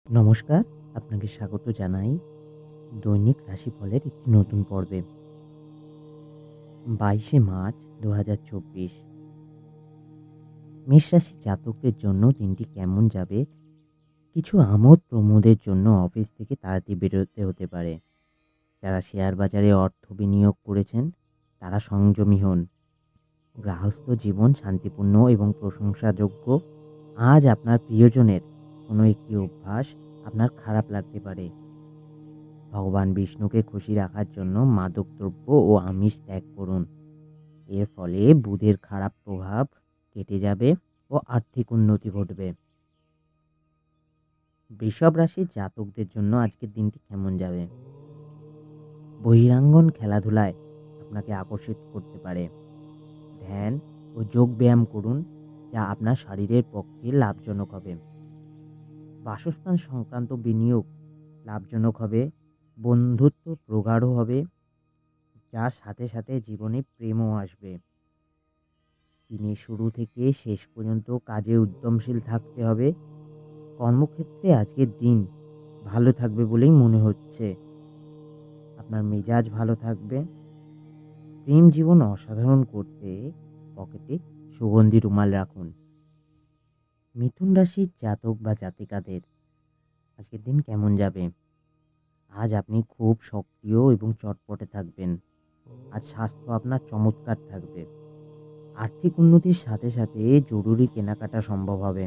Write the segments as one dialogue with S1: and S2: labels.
S1: নমস্কার, আপনাকে স্বাগত জানাই দৈনিক রাশিফলের একটি নতুন পর্বে। ২২শে মার্চ ২০২৪। মেষ রাশির জাতকদের জন্য দিনটি কেমন যাবে? কিছু আমোদ প্রমোদের জন্য অফিস থেকে তাড়াতাড়ি বেরোতে হতে পারে। যারা শেয়ার বাজারে অর্থ বিনিয়োগ করেছেন, তারা সংযমী হন। গৃহস্থ জীবন শান্তিপূর্ণ এবং প্রশংসাযোগ্য। আজ আপনার প্রিয়জনের কোনো একটি অভ্যাস আপনার খারাপ লাগতে পারে। ভগবান বিষ্ণুকে খুশি রাখার জন্য মাদকদ্রব্য ও আমিষ ত্যাগ করুন। এর ফলে বুধের খারাপ প্রভাব কেটে যাবে ও আর্থিক উন্নতি ঘটবে। বৃষভ রাশির জাতকদের জন্য আজকের দিনটি কেমন যাবে? বহিরাঙ্গন খেলাধুলায় আপনাকে আকর্ষিত করতে পারে। ধ্যান ও যোগ ব্যায়াম করুন, যা আপনার শরীরের পক্ষে লাভজনক হবে। বাসস্থান সংক্রান্ত বিনিয়োগ লাভজনক হবে। বন্ধুত্ব প্রগাঢ় হবে, যার সাথে সাথে জীবনে প্রেমও আসবে। দিনের শুরু থেকে শেষ পর্যন্ত কাজে উদ্যমশীল থাকতে হবে। কর্মক্ষেত্রে আজকের দিন ভালো থাকবে বলেই মনে হচ্ছে। আপনার মেজাজ ভালো থাকবে। প্রেম জীবন অসাধারণ করতে পকেটে সুগন্ধি রুমাল রাখুন। মিথুন রাশির জাতক বা জাতিকাদের আজকের দিন কেমন যাবে? আজ আপনি খুব সক্রিয় এবং চটপটে থাকবেন। আজ স্বাস্থ্য আপনার চমৎকার থাকবে। আর্থিক উন্নতির সাথে সাথে জরুরি কেনাকাটা সম্ভব হবে।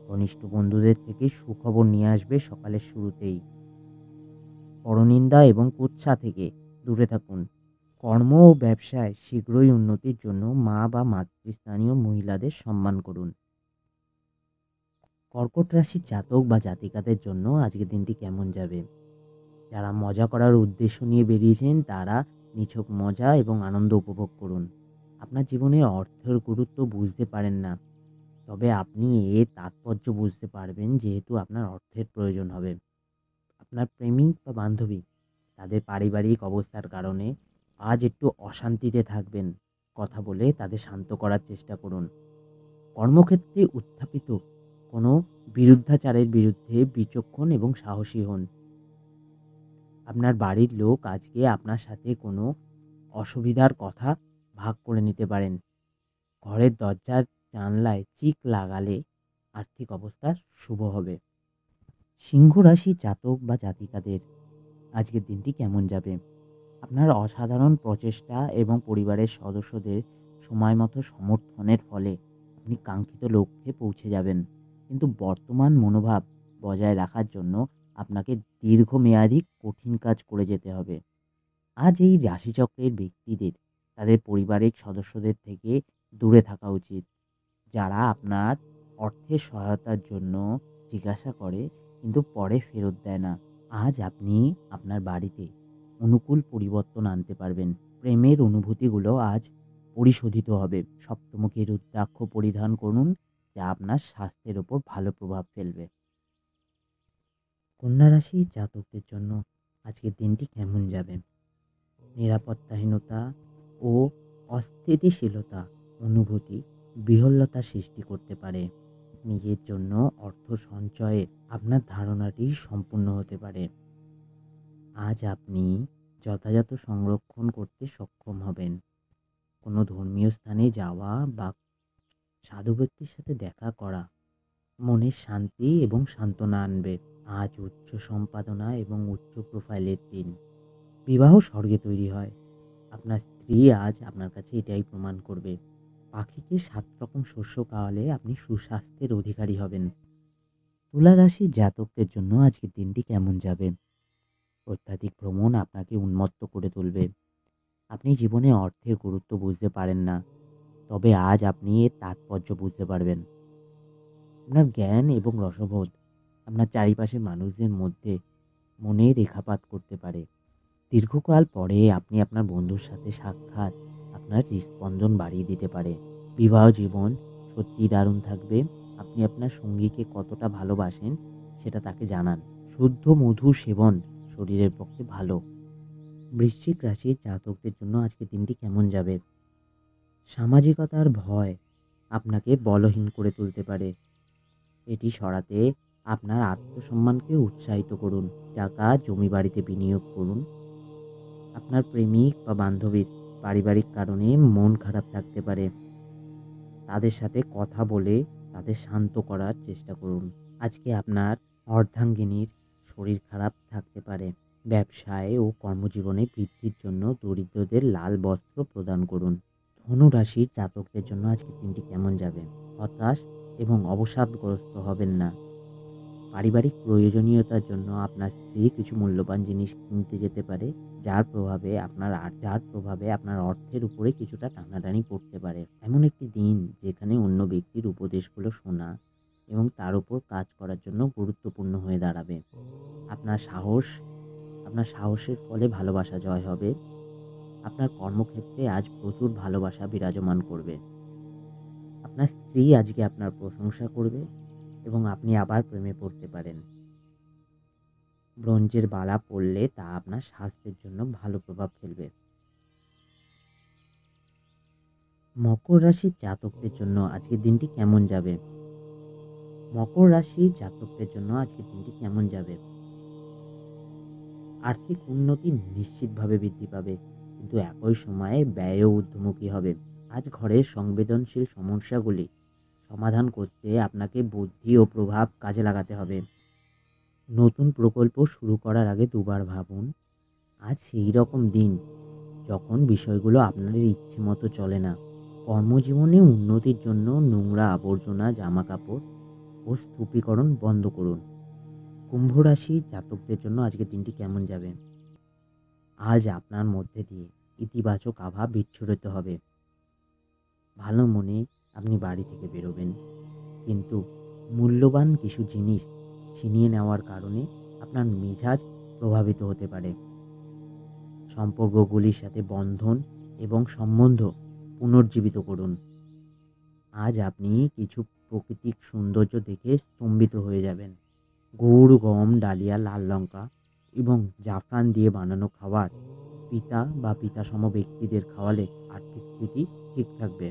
S1: ঘনিষ্ঠ বন্ধুদের থেকে সুখবর নিয়ে আসবে সকালের শুরুতেই। পরনিন্দা এবং কুৎসা থেকে দূরে থাকুন। কর্ম ও ব্যবসায় শীঘ্রই উন্নতির জন্য মা বা মাতৃস্থানীয় মহিলাদের সম্মান করুন। কর্কট রাশির জাতক বা জাতিকাদের জন্য আজকের দিনটি কেমন যাবে? যারা মজা করার উদ্দেশ্য নিয়ে বেরিয়েছেন, তারা নিছক মজা এবং আনন্দ উপভোগ করুন। আপনার জীবনে অর্থের গুরুত্ব বুঝতে পারেন না, তবে আপনি এর তাৎপর্য বুঝতে পারবেন যেহেতু আপনার অর্থের প্রয়োজন হবে। আপনার প্রেমিক বা বান্ধবী তাদের পারিবারিক অবস্থার কারণে আজ একটু অশান্তিতে থাকবেন। কথা বলে তাদের শান্ত করার চেষ্টা করুন। কর্মক্ষেত্রে উত্থাপিত কোনো বিরুদ্ধাচারের বিরুদ্ধে বিচক্ষণ এবং সাহসী হন। আপনার বাড়ির লোক আজকে আপনার সাথে কোনো অসুবিধার কথা ভাগ করে নিতে পারেন। ঘরের দরজার জানলায় চিক লাগালে আর্থিক অবস্থা শুভ হবে। সিংহ রাশির জাতক বা জাতিকাদের আজকের দিনটি কেমন যাবে? আপনার অসাধারণ প্রচেষ্টা এবং পরিবারের সদস্যদের সময় মতো সমর্থনের ফলে আপনি কাঙ্ক্ষিত লক্ষ্যে পৌঁছে যাবেন। কিন্তু বর্তমান মনোভাব বজায় রাখার জন্য আপনাকে দীর্ঘমেয়াদী কঠিন কাজ করে যেতে হবে। আজ এই রাশিচক্রের ব্যক্তিদের তাদের পারিবারিক সদস্যদের থেকে দূরে থাকা উচিত, যারা আপনার অর্থের সহায়তার জন্য জিজ্ঞাসা করে কিন্তু পরে ফেরত দেয় না। আজ আপনি আপনার বাড়িতে অনুকূল পরিবর্তন আনতে পারবেন। প্রেমের অনুভূতিগুলো আজ পরিশোধিত হবে। সপ্তমুখী রুদ্রাক্ষ পরিধান করুন, যা আপনার স্বাস্থ্যের ওপর ভালো প্রভাব ফেলবে। কন্যা রাশি জাতকদের জন্য আজকের দিনটি কেমন যাবে? নিরাপত্তাহীনতা ও অস্থিতিশীলতা অনুভূতি বিহ্বলতা সৃষ্টি করতে পারে। নিজের জন্য অর্থ সঞ্চয়ের আপনার ধারণাটি সম্পূর্ণ হতে পারে। আজ আপনি যথাযথ সংরক্ষণ করতে সক্ষম হবেন। কোনো ধর্মীয় স্থানে যাওয়া বা সাধু ব্যক্তির সাথে দেখা করা মনের শান্তি এবং সান্ত্বনা আনবে। আজ উচ্চ সম্পাদনা এবং উচ্চ প্রোফাইলের দিন। বিবাহ স্বর্গে তৈরি হয়। আপনার স্ত্রী আজ আপনার কাছে এটাই প্রমাণ করবে। পাখিকে ৭ রকম শস্য খাওয়ালে আপনি সুস্বাস্থ্যের অধিকারী হবেন। তুলা রাশির জাতকদের জন্য আজকের দিনটি কেমন যাবে? অত্যাধিক ভ্রমণ আপনাকে উন্মত্ত করে তুলবে। আপনি জীবনে অর্থের গুরুত্ব বুঝতে পারেন না, তবে আজ আপনি এর তাৎপর্য বুঝতে পারবেন। আপনার জ্ঞান এবং রসবোধ আপনার চারিপাশের মানুষদের মধ্যে মনে রেখাপাত করতে পারে। দীর্ঘকাল পরে আপনি আপনার বন্ধুর সাথে সাক্ষাৎ আপনার হৃদস্পন্দন বাড়িয়ে দিতে পারে। বিবাহ জীবন সত্যিই দারুণ থাকবে। আপনি আপনার সঙ্গীকে কতটা ভালোবাসেন সেটা তাকে জানান। শুদ্ধ মধু সেবন শরীরের পক্ষে ভালো। বৃশ্চিক রাশির জাতকদের জন্য আজকের দিনটি কেমন যাবে? সামাজিকতার ভয় আপনাকে বলহীন করে তুলতে পারে। এটি সরাতে আপনার আত্মসম্মানকে উৎসাহিত করুন। টাকা জমি বাড়িতে বিনিয়োগ করুন। আপনার প্রেমিক বা বান্ধবীর পারিবারিক কারণে মন খারাপ থাকতে পারে। তাদের সাথে কথা বলে তাদের শান্ত করার চেষ্টা করুন। আজকে আপনার অর্ধাঙ্গিনীর শরীর খারাপ থাকতে পারে। ব্যবসায় ও কর্মজীবনে বৃদ্ধির জন্য দরিদ্রদের লাল বস্ত্র প্রদান করুন। ধনু রাশির জাতকদের জন্য আজকের দিনটি কেমন যাবে? হতাশ এবং অবসাদগ্রস্ত হবেন না। পারিবারিক প্রয়োজনীয়তার জন্য আপনার স্ত্রী কিছু মূল্যবান জিনিস কিনতে যেতে পারে, যার প্রভাবে আপনার অর্থের উপরে কিছুটা টানাটানি পড়তে পারে। এমন একটি দিন যেখানে অন্য ব্যক্তির উপদেশগুলো শোনা এবং তার উপর কাজ করার জন্য গুরুত্বপূর্ণ হয়ে দাঁড়াবে। আপনার সাহস আপনার সাহসের ফলে ভালোবাসা জয় হবে। আপনার কর্মক্ষেত্রে আজ প্রচুর ভালোবাসা বিরাজমান করবে। আপনার স্ত্রী আজকে আপনার প্রশংসা করবে এবং আপনি আবার প্রেমে পড়তে পারেন। ব্রোঞ্জের বালা পরলে তা আপনার স্বাস্থ্যের জন্য ভালো প্রভাব ফেলবে। মকর রাশির জাতকদের জন্য আজকের দিনটি কেমন যাবে? মকর রাশির জাতকদের জন্য আজকের দিনটি কেমন যাবে? আর্থিক উন্নতি নিশ্চিতভাবে বৃদ্ধি পাবে, কিন্তু একই সময়ে ব্যয়ও ঊর্ধ্বমুখী হবে। আজ ঘরের সংবেদনশীল সমস্যাগুলি সমাধান করতে আপনাকে বুদ্ধি ও প্রভাব কাজে লাগাতে হবে। নতুন প্রকল্প শুরু করার আগে দুবার ভাবুন। আজ সেই রকম দিন যখন বিষয়গুলো আপনার ইচ্ছে মতো চলে না। কর্মজীবনে উন্নতির জন্য নোংরা আবর্জনা, জামাকাপড় ও স্তূপীকরণ বন্ধ করুন। কুম্ভ রাশি জাতকদের জন্য আজকের দিনটি কেমন যাবে? আজ আপনার মধ্যে দিয়ে ইতিবাচক আভা বিচ্ছুরিত হবে। ভালো মনে আপনি বাড়ি থেকে বেরোবেন, কিন্তু মূল্যবান কিছু জিনিস ছিনিয়ে নেওয়ার কারণে আপনার মেজাজ প্রভাবিত হতে পারে। সম্পর্কগুলির সাথে বন্ধন এবং সম্বন্ধ পুনর্জীবিত করুন। আজ আপনি কিছু প্রাকৃতিক সৌন্দর্য দেখে স্তম্ভিত হয়ে যাবেন। গুড়, গম, ডালিয়া, লাল লঙ্কা এবং জাফরান দিয়ে বানানো খাবার পিতা বা পিতাসম ব্যক্তিদের খাওয়ালে আর্থিক স্থিতি ঠিক থাকবে।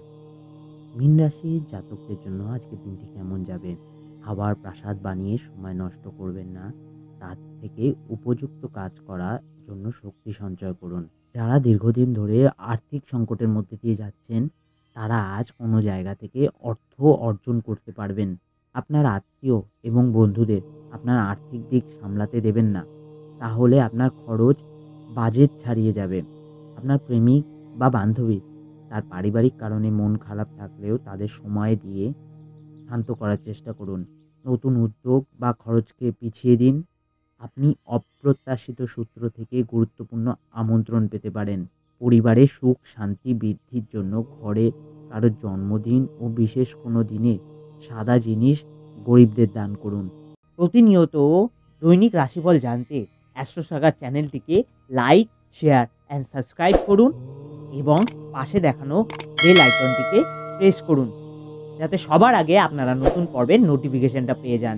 S1: মীন রাশির জাতকদের জন্য আজকের দিনটি কেমন যাবে? খাবার প্রাসাদ বানিয়ে সময় নষ্ট করবেন না, তার থেকে উপযুক্ত কাজ করার জন্য শক্তি সঞ্চয় করুন। যারা দীর্ঘদিন ধরে আর্থিক সংকটের মধ্যে দিয়ে যাচ্ছেন, তারা আজ কোনো জায়গা থেকে অর্থ অর্জন করতে পারবেন। আপনার আত্মীয় এবং বন্ধুদের আপনার আর্থিক দিক সামলাতে দেবেন না, তাহলে আপনার খরচ বাজেট ছাড়িয়ে যাবে। আপনার প্রেমিক বা বান্ধবী তার পারিবারিক কারণে মন খারাপ থাকলেও তাদের সময় দিয়ে শান্ত করার চেষ্টা করুন। নতুন উদ্যোগ বা খরচকে পিছিয়ে দিন। আপনি অপ্রত্যাশিত সূত্র থেকে গুরুত্বপূর্ণ আমন্ত্রণ পেতে পারেন। পরিবারে সুখ শান্তি বৃদ্ধির জন্য ঘরে কারোর জন্মদিন ও বিশেষ কোনো দিনে সাদা জিনিস গরিবদের দান করুন। প্রতিনিয়ত দৈনিক রাশিফল জানতে অ্যাস্ট্রোসাগার চ্যানেলটিকে লাইক, শেয়ার অ্যান্ড সাবস্ক্রাইব করুন এবং পাশে দেখানো বেল আইকনটিকে প্রেস করুন, যাতে সবার আগে আপনারা নতুন পর্বের নোটিফিকেশনটা পেয়ে যান।